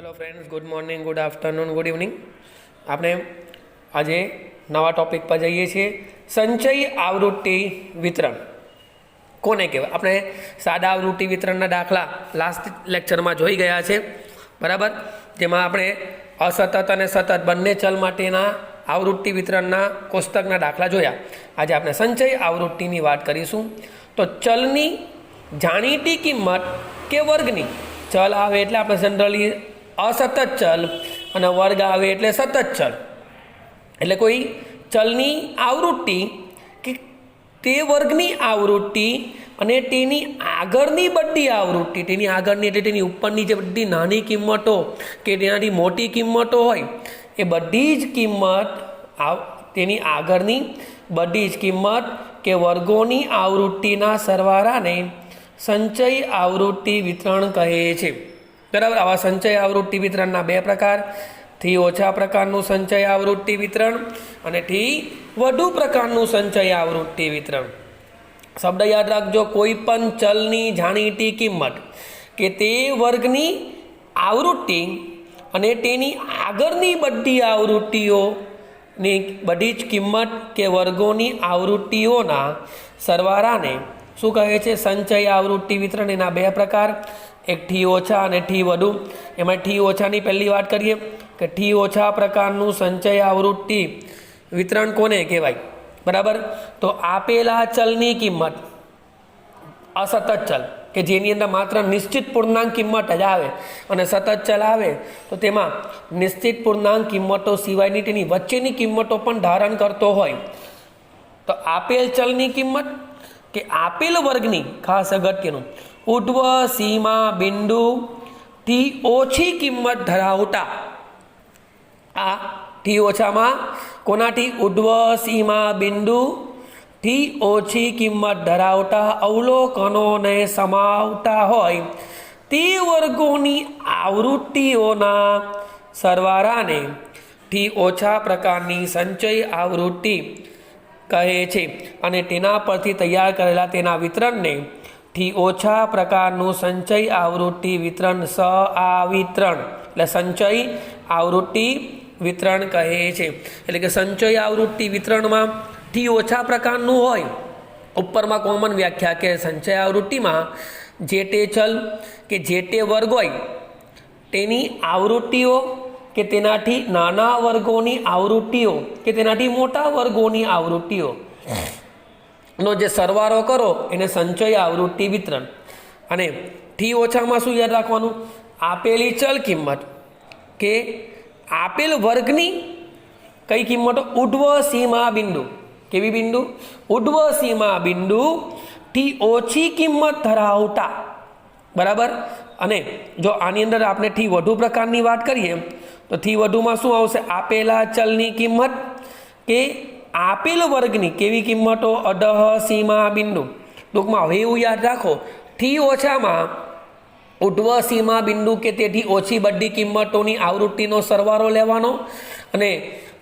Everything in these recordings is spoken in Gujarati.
Hello friends, good morning, good afternoon, good evening. આપણે આજે નવા ટોપિક પર જઈએ છીએ। સંચય આવૃત્તિ વિતરણ કોને કહેવાય? આપણે સાદા આવૃત્તિ વિતરણના દાખલા લાસ્ટ લેક્ચરમાં જોઈ ગયા છે, બરાબર? જેમાં આપણે અસતત અને સતત બંને ચલ માટેના આવૃત્તિ વિતરણના કોષ્ટકના દાખલા જોયા। આજે આપણે સંચય આવૃત્તિની વાત કરીશું। તો ચલની જાણીતી કિંમત કે વર્ગની, ચલ આવે એટલે આપણે જનરલી असतत चल અને વર્ગ આવે એટલે સતત ચલ, એટલે કોઈ ચલની આવૃત્તિ કે તે વર્ગની આવૃત્તિ અને તેની આગળની બધી આવૃત્તિ, તેની આગળની એટલે તેની ઉપરની જે બધી નાની કિંમતો કે તેનાથી મોટી કિંમતો હોય એ બધી જ કિંમત, તેની આગળની બધી જ કિંમત કે વર્ગોની આવૃત્તિના સરવાળાને સંચય આવૃત્તિ વિતરણ કહે છે, બરાબર? આવા સંચય આવૃત્તિ વિતરણના બે પ્રકાર, થી ઓછા પ્રકારનું સંચય આવૃત્તિ વિતરણ અને થી વધુ પ્રકારનું સંચય આવૃત્તિ વિતરણ। શબ્દ યાદ રાખજો, કોઈ પણ ચલની જાણીતી કિંમત કે તે વર્ગની આવૃત્તિ અને તેની આગળની બધી આવૃત્તિઓની બધી જ કિંમત કે વર્ગોની આવૃત્તિઓના સરવાળાને શું કહે છે? સંચય આવૃત્તિ વિતરણ। એના બે પ્રકાર, એક થી ઓછા અને થી વધુ। એમાં થી ઓછાની પહેલી વાત કરીએ કે થી ઓછા પ્રકારનું સંચય આવૃત્તિ વિતરણ કોને કહેવાય, બરાબર? તો આપેલા ચલની કિંમત, અસતત ચલ કે જેની અંદર માત્ર નિશ્ચિત પૂર્ણાંક કિંમત જ આવે અને સતત ચલ આવે તો તેમાં નિશ્ચિત પૂર્ણાંક કિંમતો સિવાયની તેની વચ્ચેની કિંમતો પણ ધારણ કરતો હોય, તો આપેલ ચલની કિંમત કે આપેલ વર્ગની, ખાસ અગત્યનું, ઉર્ધ્વ સીમા બિંદુથી ઓછી કિંમત ધરાવતા, આ થી ઓછામાં કોનાથી? ઉર્ધ્વ સીમા બિંદુથી ઓછી કિંમત ધરાવતા અવલોકનોને સમાવતા હોય તે વર્ગોની આવૃત્તિઓના સરવાળાને થી ઓછા પ્રકારની સંચય આવૃત્તિ કહે છે અને તેના પરથી તૈયાર કરેલા તેના વિતરણને થી ઓછા પ્રકારનું સંચય આવૃત્તિ વિતરણ સઆવિતરણ, એટલે સંચય આવૃત્તિ વિતરણ કહે છે। એટલે કે સંચય આવૃત્તિ વિતરણમાં થી ઓછા પ્રકારનું હોય, ઉપરમાં કોમન વ્યાખ્યા કે સંચય આવૃત્તિમાં જે તે ચલ કે જે તે વર્ગ હોય તેની આવૃત્તિઓ કે તેનાથી નાના વર્ગોની આવૃત્તિઓ કે તેનાથી મોટા વર્ગોની આવૃત્તિઓ નો જે સરવાળો કરો એને સંચય આવૃત્તિ વિતરણ। અને થી ઓછામાં શું યાદ રાખવાનું? આપેલી ચલ કિંમત કે આપેલ વર્ગની કઈ કિંમતો? ઉર્ધ્વ સીમા બિંદુ, કેવી બિંદુ? ઉર્ધ્વ સીમા બિંદુથી ઓછી કિંમત ધરાવતા, બરાબર? અને જો આની અંદર આપણે થી વધુ પ્રકારની વાત કરીએ તો થી વધુમાં શું આવશે? આપેલા ચલની કિંમત કે આપેલ વર્ગની કેવી કિંમતો? અધઃ સીમા બિંદુ। ટૂંકમાં હવે એવું યાદ રાખો, થી ઓછામાં ઉર્ધ્વ સીમા બિંદુ કે તેથી ઓછી બધી કિંમતોની આવૃત્તિનો સરવાળો લેવાનો, અને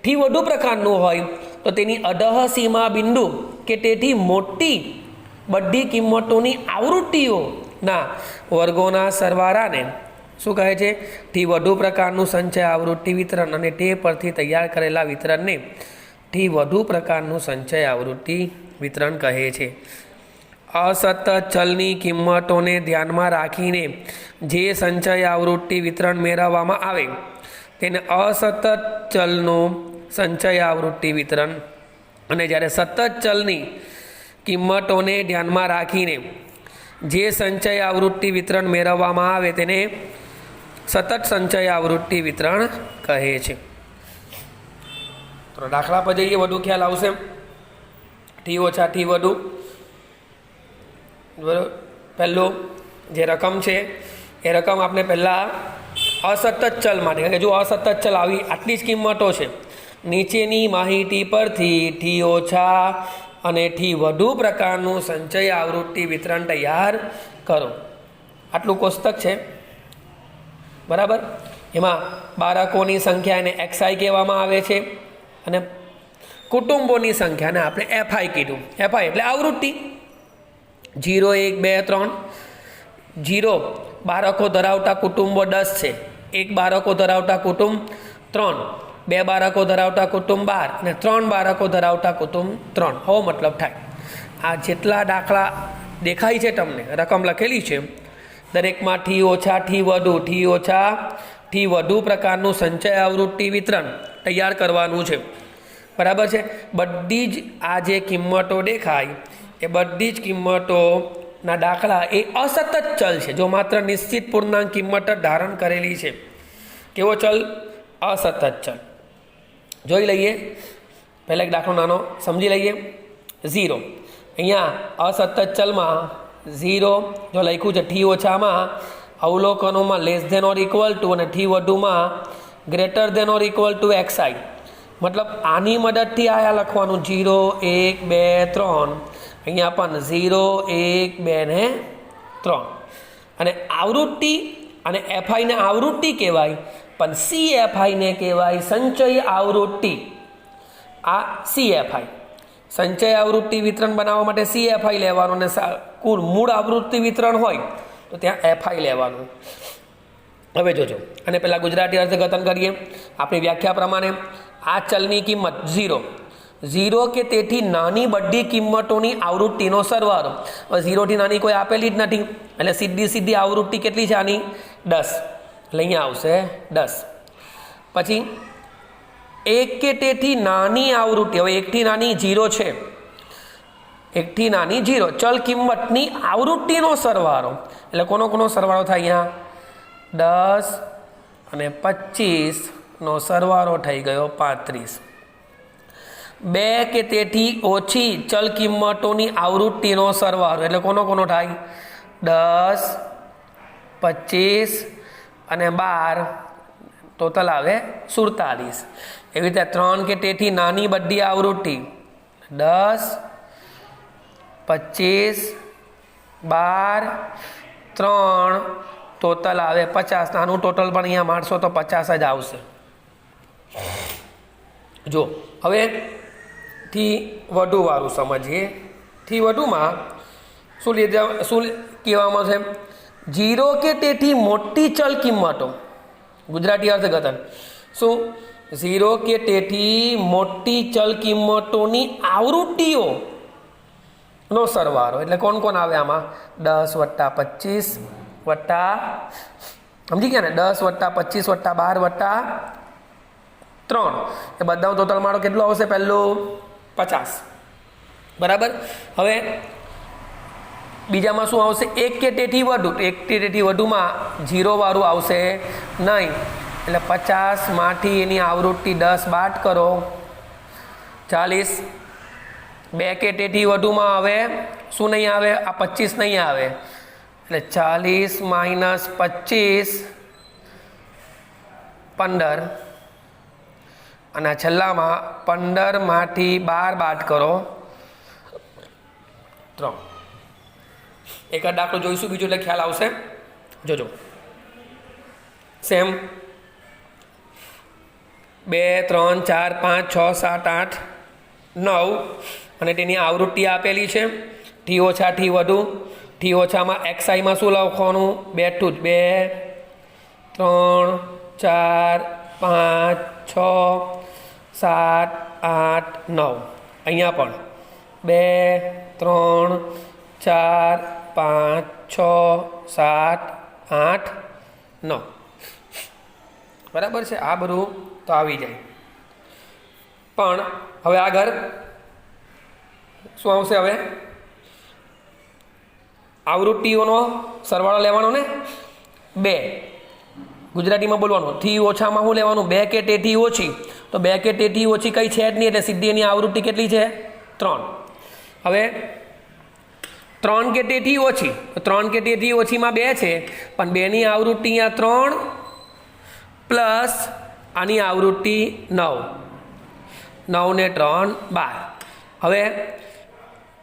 થી વધુ પ્રકારનું હોય તો તેની અધઃ સીમા બિંદુ કે તેથી મોટી બધી કિંમતોની આવૃત્તિઓના વર્ગોના સરવાળાને શું કહે છે? થી વધુ પ્રકારનું સંચય આવૃત્તિ વિતરણ, અને તે પરથી તૈયાર કરેલા વિતરણને થી વધુ પ્રકારનું સંચય આવૃત્તિ વિતરણ કહે છે। અસતત ચલની કિંમતોને ધ્યાનમાં રાખીને જે સંચય આવૃત્તિ વિતરણ મેળવવામાં આવે તેને અસતત ચલનું સંચય આવૃત્તિ વિતરણ, અને જ્યારે સતત ચલની કિંમતોને ધ્યાનમાં રાખીને જે સંચય આવૃત્તિ વિતરણ મેળવવામાં આવે તેને સતત સંચય આવૃત્તિ વિતરણ કહે છે। તો દાખલા પર જઈએ, વધુ ખ્યાલ આવશે। થી ઓછા થી વધુ, બરાબર? પહેલું જે રકમ છે એ રકમ આપણે પહેલાં અસતત ચલ માટે, કારણ કે જો અસતત ચલ આવી આટલી જ કિંમતો છે, નીચેની માહિતી પરથી થી ઓછા અને થી વધુ પ્રકારનું સંચય આવૃત્તિ વિતરણ તૈયાર કરો। આટલું કોષ્ટક છે, બરાબર? એમાં બાળકોની સંખ્યા એને XI કહેવામાં આવે છે અને કુટુંબોની સંખ્યાને આપણે FI કીધું। FI એટલે આવૃત્તિ। 0 1 2 3 0 બાળકો ધરાવતા કુટુંબો 10 છે, 1 બાળકો ધરાવતા કુટુંબ 3, 2 બાળકો ધરાવતા કુટુંબ 12 અને 3 બાળકો ધરાવતા કુટુંબ 3. આવો મતલબ થાય. આ જેટલા દાખલા દેખાય છે તમને રકમ લખેલી છે દરેકમાં થી ઓછા થી વધુ પ્રકારનું સંચય આવૃત્તિ વિતરણ તૈયાર કરવાનું છે. બરાબર છે. બધી જ આ જે કિંમતો દેખાય એ બધી જ કિંમતોના દાખલા એ અસતત ચલ છે. જો માત્ર નિશ્ચિત પૂર્ણાંક કિંમત જ ધારણ કરેલી છે. કેવો ચલ? અસતત ચલ. જોઈ લઈએ. પહેલા એક દાખલો નાનો સમજી લઈએ. 0. અહીંયા અસતત ચલમાં 0 જો લખ્યું છે થી ઓછામાં અવલોકનોમાં less than or equal to અને થી વધુમાં greater than or equal to xi. મતલબ આની મદદથી આયા લખવાનું 0, 1, 2, 3. અહીંયા પણ 0, 1, 2 ને 3. અને આવૃત્તિ અને fi ને આવૃત્તિ કહેવાય પણ CFI ને કહેવાય સંચય આવૃત્તિ. આ CFI સંચય આવૃત્તિ વિતરણ બનાવવા માટે CFI લેવાનું અને કુલ મૂળ આવૃત્તિ વિતરણ હોય તો ત્યાં FI લેવાનું. હવે જોજો અને પહેલાં ગુજરાતી અર્થઘટન કરીએ. આપણી વ્યાખ્યા પ્રમાણે આ ચલની કિંમત 0 કે તેથી નાની બધી કિંમતોની આવૃત્તિનો સરવાળો. હવે 0 થી નાની કોઈ આપેલી જ નથી એટલે સીધી આવૃત્તિ કેટલી છે આની? 10. એટલે અહીંયા આવશે 10. પછી 1 કે તેથી નાની આવૃત્તિ. હવે 1 થી નાની 0 છે. 1 થી નાની 0 ચલ કિંમતની આવૃત્તિનો સરવાળો. એટલે કોનો સરવાળો થાય? અહીંયા 10 અને 25નો સરવાળો થઈ ગયો 35. 2 કે તેથી ઓછી ચલ કિંમતોની આવૃત્તિનો સરવાળો. એટલે કોનો થાય? 10, 25 અને 12 ટોટલ આવે 47. એવી રીતે 3 કે તેથી નાની બધી આવૃત્તિ 10, 25, 12, 3 ટોટલ આવે 50. નાનું ટોટલ પણ અહીંયા મારશો તો 50 જ આવશે. જો હવે થી વધુ વાળું સમજીએ. થી વધુમાં શું કહેવામાં છે? 0 કે તેથી મોટી ચલ કિંમતો. ગુજરાતી અર્થઘટન શું? 0 કે તેથી મોટી ચલ કિંમતોની આવૃત્તિઓ નો સરવાળો. એટલે કોણ આવે આમાં? 10 વત્તા 25 વત્તા, સમજી ગયા ને? 10 વત્તા 25 વત્તા 12 વત્તા 3 એ બધાનો ટોટલ મારો કેટલો આવશે? પહેલું 50. બરાબર. હવે બીજામાં શું આવશે? 1 કે તેથી વધુ. 1 કે તેથી વધુમાં 0 વાળું આવશે નહીં. એટલે 50 માંથી એની આવૃત્તિ 10 બાદ કરો 40. 2 કે તેથી વધુમાં આવે શું નહીં આવે? આ 25 નહીં આવે. એટલે 40 માઇનસ 25 15. અને છેલ્લામાં 15 માંથી 12 બાદ કરો 3. એક જ દાખલો જોઈશું, બીજું એટલે ખ્યાલ આવશે. જોજો. સેમ 2, 3, 4, 5, 6, 7, 8, 9 અને તેની આવૃત્તિ આપેલી છે. થી ઓછા થી વધુ. થી ઓછામાં XIમાં શું લખવાનું? 2, 3, 4, 5, 6, 7, 8, 9. અહીંયા પણ 2, 3, 4, 5, 6, 7, 8, 9. બરાબર છે. આ બધું તો આવી જાય. પણ હવે આગળ શું આવશે? હવે આવૃત્તિઓનો સરવાળો લેવાનો ને 2. ગુજરાતીમાં બોલવાનું. થી ઓછામાં શું લેવાનું? 2 કે તેથી ઓછી. તો 2 કે તેથી ઓછી કઈ છે જ નહીં એટલે સીધી એની આવૃત્તિ કેટલી છે? 3. હવે 3 કે તેથી ઓછી. 3 કે તેથી ઓછીમાં 2 છે પણ 2 ની આવૃત્તિ અહીંયા 3 પ્લસ આની આવૃત્તિ 9. 9 ને 3 12. હવે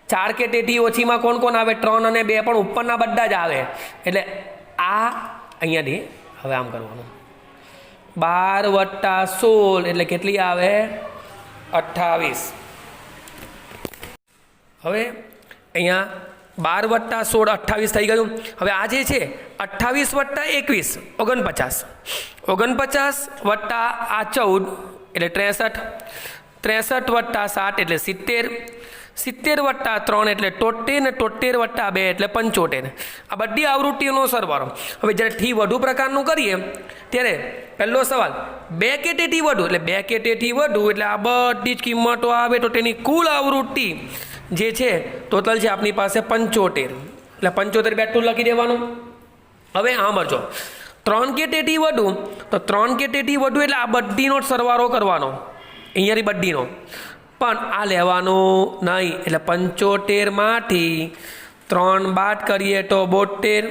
4 કે તેથી ઓછીમાં કોણ આવે? 3 અને 2 પણ ઉપરના બધા જ આવે. એટલે આ અહીંયાથી હવે આમ કરવાનું. 12 વત્તા 16 એટલે કેટલી આવે? 28. હવે અહીંયા 12 + 16 28 થઈ ગયું। હવે આ જે છે 28 + 21 49, 49 વત્તા આ 14 એટલે 63, 63 + 7 એટલે 70, 70 + 3 એટલે 73 ને 73 + 2 એટલે 75। આ બધી આવૃત્તિઓનો સરવાળો। હવે જ્યારે થી વધુ પ્રકારનું કરીએ ત્યારે પહેલો સવાલ 2 કે તેથી વધુ એટલે 2 કે તેથી વધુ એટલે આ બધી જ કિંમતો આવે તો તેની કુલ આવૃત્તિ જે છે ટોટલ છે આપણી પાસે 75, એટલે 75 બેઠું લખી દેવાનું। હવે સાંભળજો 3 કે તેથી વધુ તો 3 કે તેથી વધુ એટલે આ બધીનો જ સરવાળો કરવાનો, અહીંયાની બધીનો, પણ આ લેવાનું નહીં એટલે 75માંથી 3 બાદ કરીએ તો 72,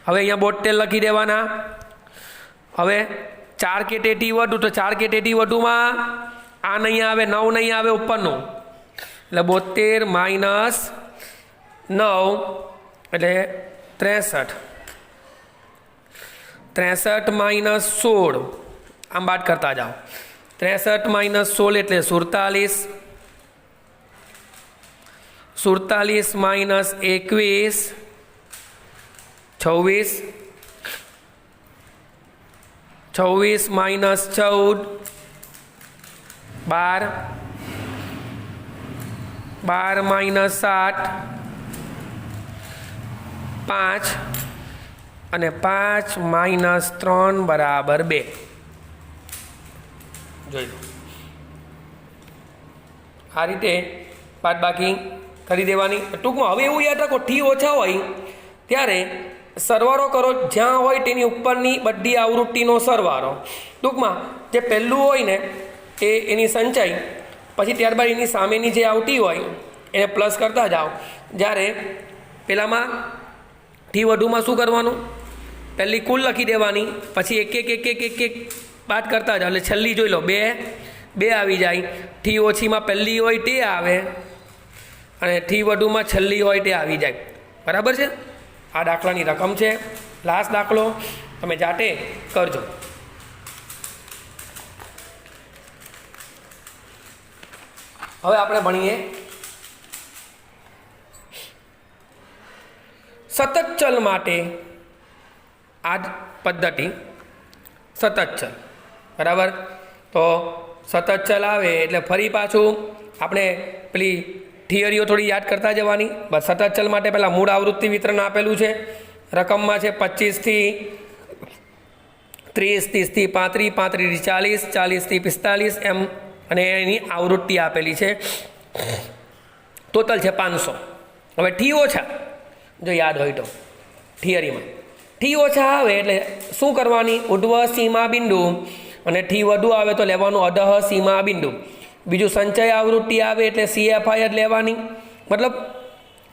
હવે અહીંયા 72 લખી દેવાના। હવે 4 કે તેથી વધુ તો 4 કે તેથી વધુમાં આ નહીં આવે, 9 નહીં આવે ઉપરનું, એટલે 72 - 9 એટલે 63, 63 - 16 આમ બાદ કરતા જાઓ, 63 - 16 એટલે 47, 47 - 21 26, 26 - 14 12, 12 - 7 5 અને 5 - 3 બરાબર 2। જોઈ લો આ રીતે બાદબાકી કરી દેવાની। ટૂંકમાં હવે એવું યાદ રાખો થી ઓછા હોય ત્યારે સરવાળો કરો જ્યાં હોય તેની ઉપરની બધી આવૃત્તિનો સરવાળો। ટૂંકમાં જે પહેલું હોય ને એ એની સંચય, પછી ત્યારબાદ એની સામેની જે આવતી હોય એને પ્લસ કરતા જાઓ। જ્યારે પેલામાં થી વધુમાં શું કરવાનું, પહેલી કુલ લખી દેવાની, પછી એક એક એક એક એક એક બાદ કરતા જાઓ, એટલે છેલ્લી જોઈ લો 2 આવી જાય, થી ઓછીમાં પહેલી હોય તે આવે અને થી વધુમાં છેલ્લી હોય તે આવી જાય। બરાબર છે? આ દાખલાની રકમ છે, લાસ્ટ દાખલો તમે જાતે કરજો। હવે આપણે ભણીએ સતત ચલ માટે આ જ પદ્ધતિ, સતત ચલ। બરાબર? તો સતત ચલ આવે એટલે ફરી પાછું આપણે પેલી થિયરીઓ થોડી યાદ કરતા જવાની। બસ સતત ચલ માટે પહેલાં મૂળ આવૃત્તિ વિતરણ આપેલું છે, રકમમાં છે 25 થી 30, 30 થી 35, 35 થી 40, 40 થી 45 એમ, અને એની આવૃત્તિ આપેલી છે, ટોટલ છે 500। હવે થી ઓછા જો યાદ હોય તો થિયરીમાં થી ઓછા આવે એટલે શું કરવાની, ઉધ્વ સીમા બિંદુ, અને થી વધુ આવે તો લેવાનું અધઃ સીમા બિંદુ। બીજું સંચય આવૃત્તિ આવે એટલે CFI જ લેવાની, મતલબ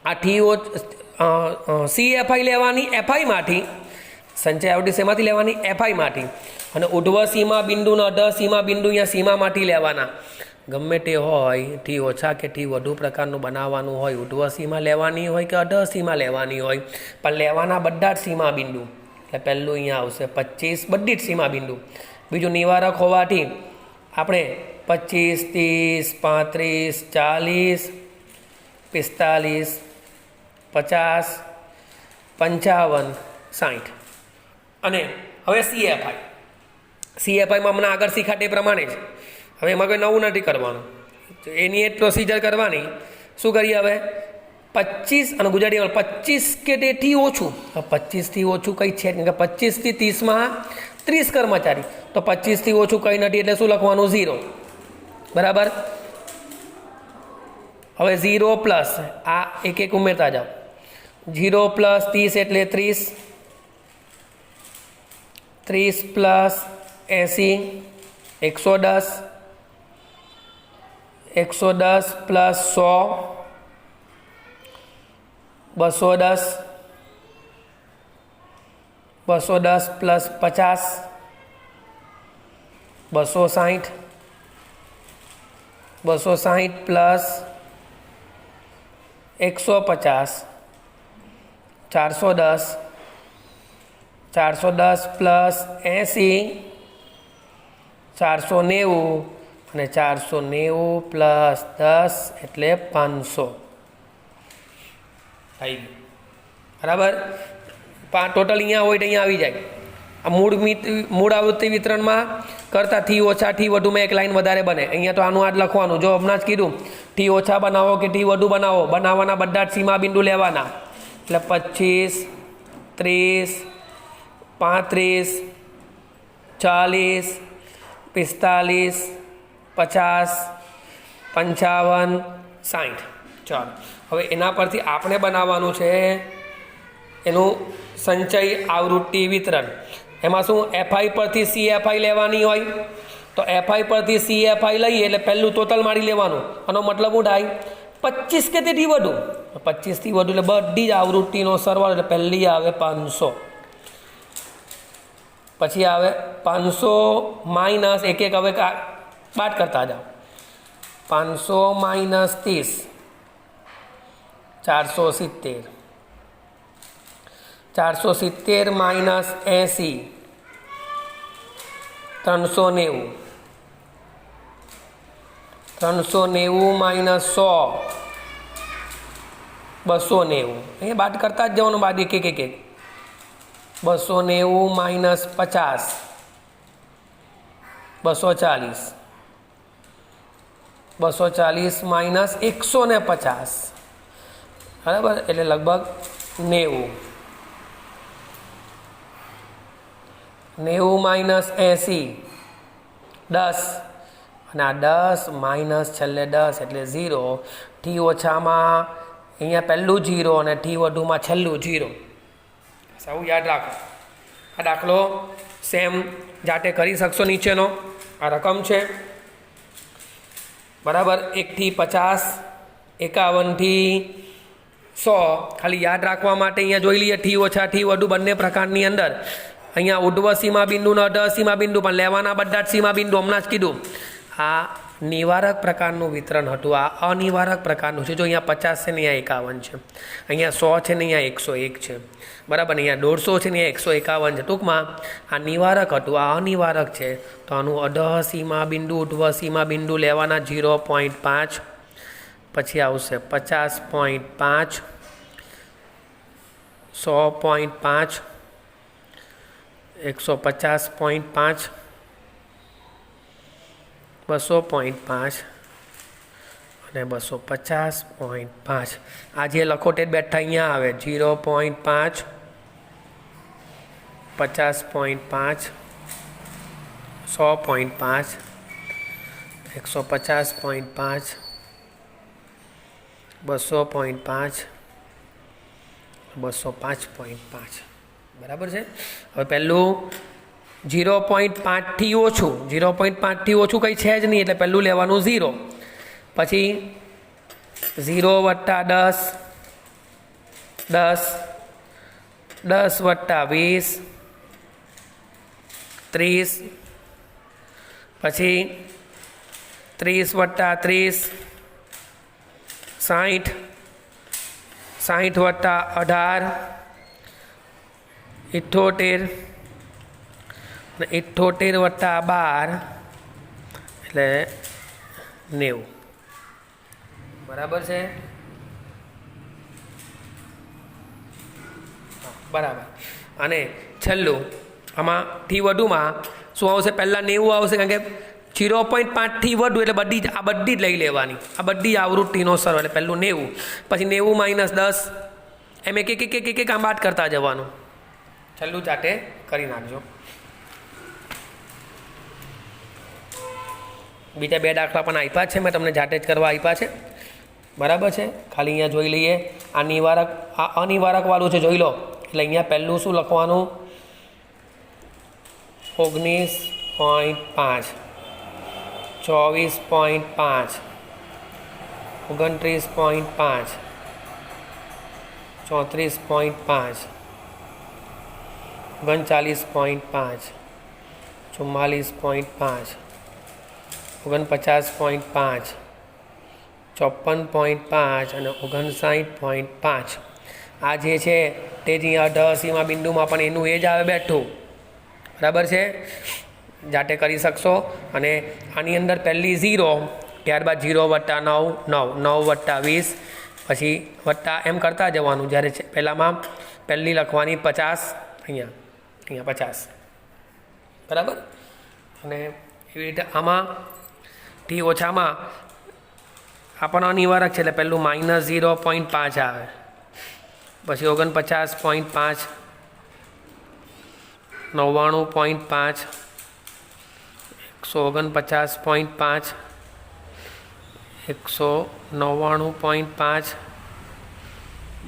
આ થી CFI લેવાની FIમાંથી, સંચય આવૃત્તિ શેમાંથી લેવાની, FIમાંથી, અને ઉધ્વ સીમા બિંદુ અને અધઃ સીમા બિંદુ અહીંયા સીમામાંથી લેવાના। ગમે તે હોય થી ઓછા કે થી વધુ પ્રકારનું બનાવવાનું હોય, ઉધ્વ સીમા લેવાની હોય કે અધઃ સીમા લેવાની હોય, પણ લેવાના બધા જ સીમા બિંદુ, એટલે પહેલું અહીંયા આવશે 25 બધી જ સીમા બિંદુ। બીજું નિવારક હોવાથી આપણે 25, 30, 35, 40, 45, 50, 55, 60, અને હવે CFIમાં હમણાં આગળ શીખાતે પ્રમાણે જ, હવે એમાં કોઈ નવું નથી કરવાનું, એની એક પ્રોસિજર કરવાની। શું કરીએ હવે 25 અને ગુજરાતીમાં 25 કે તેથી ઓછું, 25 થી ઓછું કંઈ છે નહીં, 25 થી 30માં 30 કર્મચારી, તો 25 થી ઓછું કંઈ નથી એટલે શું લખવાનું 0। બરાબર? હવે 0 પ્લસ આ એક એક ઉમેરતા જાઓ, 0 પ્લસ 30 એટલે 30, 30 plus 80 110, 110 plus 100 210, 210 plus 50 260, 260 plus 150 410, 410 plus 80 490, અને 490 પ્લસ 10 એટલે 500। થઈ ગયું બરાબર. ટોટલ અહીંયા હોય તો અહીંયા આવી જાય. આ મૂળ આવૃત્તિ વિતરણમાં કરતાં થી ઓછા થી વધુમાં એક લાઈન વધારે બને. અહીંયા તો આનું આ જ લખવાનું. જો હમણાં જ કીધું થી ઓછા બનાવો કે થી વધુ બનાવો, બનાવવાના બધા જ સીમા બિંદુ લેવાના. એટલે 25, 30, 35, 40, 45, 50, 55, 60. ચાલો હવે એના પરથી આપણે બનાવવાનું છે એનું સંચય આવૃત્તિ વિતરણ. એમાં શું એફઆઈ પરથી સીએફઆઈ લેવાની હોય તો એફઆઈ પરથી સીએફઆઈ લઈએ એટલે પહેલું ટોટલ મારી લેવાનું. આનો મતલબ શું થાય? 25 કે તેથી વધુ. 25 થી વધુ એટલે બધી જ આવૃત્તિનો સરવાળો. એટલે પહેલી આવે 500, પછી આવે 500 માઇનસ એક એક. હવે બાદ કરતા જાઓ. 500 માઇનસ 30, 470. 470 માઇનસ 80, 390. 390 માઇનસ 100, 290. અહીંયા બાદ કરતા જ જવાનું. બાદ એક એક. 290 માઇનસ 50, 240. 240 માઇનસ 150 બરાબર એટલે લગભગ 90. 90 માઇનસ 80, 10. અને આ 10 માઇનસ છેલ્લે 10 એટલે 0. થી ઓછામાં અહીંયા પહેલું 0 અને થી વધુમાં છેલ્લું 0. સૌ યાદ રાખો. આ દાખલો સેમ જાતે કરી શકશો. નીચેનો આ રકમ છે બરાબર. 1 થી 50, 51 થી 100. ખાલી યાદ રાખવા માટે અહીંયા જોઈ લઈએ થી ઓછા થી વધુ બંને પ્રકારની અંદર. અહીંયા ઉર્ધ્વ સીમા બિંદુ અને અધઃ સીમા બિંદુ પણ લેવાના બધા જ સીમા બિંદુ હમણાં જ કીધું. આ નિવારક પ્રકારનું વિતરણ હતું. આ અનિવારક પ્રકારનું છે. જો અહીંયા 50 છે ને અહીંયા 51 છે, અહીંયા 100 છે ને અહીંયા 101 છે બરાબર. અહીંયા 150 છે ને અહીંયા 151 છે. ટૂંકમાં આ નિવારક હતું, આ અનિવારક છે. તો આનું અધઃ સીમા બિંદુ ઉર્ધ્વ સીમા બિંદુ લેવાના 0.5, પછી આવશે 50.5, 100.5, 150.5, 200.5 અને 250.5. આ જે લખોટે બેઠા અહીંયા આવે 0.5, 50.5, 100.5, 150.5, 200.5, 205.5 બરાબર છે. હવે પહેલું 0.5 થી ઓછું, 0.5 થી ઓછું કંઈ છે જ નહીં એટલે પહેલું લેવાનું 0. પછી 0 વત્તા 10, 10, 10 વત્તા 20, 30, પછી 30 વત્તા 30, 60, 60 વત્તા 18, 78, 78 વત્તા 12 એટલે 90 બરાબર છે. બરાબર. અને છેલ્લું આમાં થી વધુમાં શું આવશે? પહેલાં 90 આવશે કારણ કે 0.5 થી વધુ એટલે બધી જ લઈ લેવાની. આ બધી આવૃત્તિનો સરવાળો એટલે પહેલું 90, પછી 90 માઇનસ 10, એમ એક આમ બાદ કરતા જવાનું. છેલ્લું જાતે કરી નાખજો. બીજા 2 દાખલા પણ આપ્યા છે, મેં તમને જાતે જ કરવા આપ્યા છે બરાબર છે. ખાલી અહીંયા જોઈ લઈએ. આ નિવારક, આ અનિવારકવાળું છે, જોઈ લો. એટલે અહીંયા પહેલું શું લખવાનું? 19.5, 24.5, 29.5, 34.5, 39.5, 44.5, 49.5, 54.5 અને 59.5. આ જે છે તે જ અહીંયા અધઃ સીમા બિંદુમાં પણ એનું એ જ આવે બેઠું બરાબર છે. જાતે કરી શકશો. અને આની અંદર પહેલી 0, ત્યારબાદ 0 વત્તા 9, 9, 9 વત્તા 20, પછી વત્તા એમ કરતા જવાનું. જ્યારે પહેલાંમાં પહેલી લખવાની 50, અહીંયા 50, બરાબર. અને એવી રીતે આમાં ટી ઓછામાં આપણને અનિવાર્ય છે એટલે પહેલું -0.5 આવે, પછી 49.5, 99.5, 149.5, 199.5,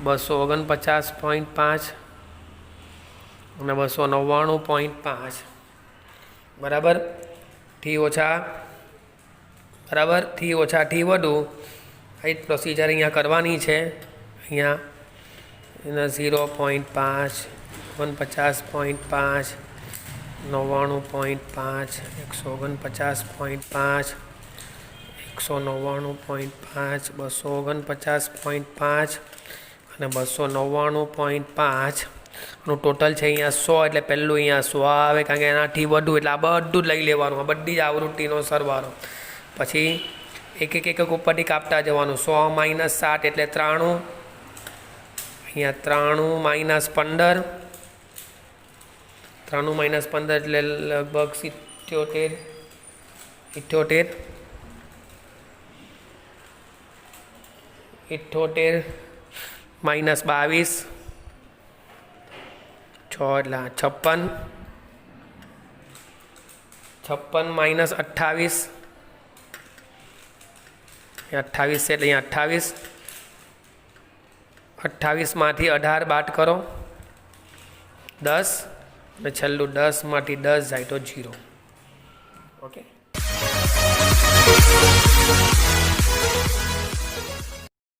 249.5 અને 299.5, બરાબર. થી ઓછા બરાબર, થી ઓછા થી વધુ, આ પ્રોસિજર અહીંયા કરવાની છે. અહીંયા એના 0.5, 49.5, 99.5, 149.5, 199.5, 249.5 અને 299.5 નું ટોટલ છે અહીંયા 100. એટલે પહેલું અહીંયા 100 આવે, કારણ કે એનાથી વધુ એટલે આ બધું જ લઈ લેવાનું, આ બધી જ આવૃત્તિનો સરવાળો. પછી એક એક ઉપરથી કાપતા જવાનું. 100 - 7 એટલે 93, અહીંયા 93 - 15, 93 - 15 એટલે લગભગ 78, 78, 78 - 22, 6 એટલે 56, 56 - 28, 28 છે એટલે અહીંયા 28, 28માંથી 18 બાદ કરો, 10, અને છેલ્લું 10માંથી 10 જાય તો 0. ઓકે.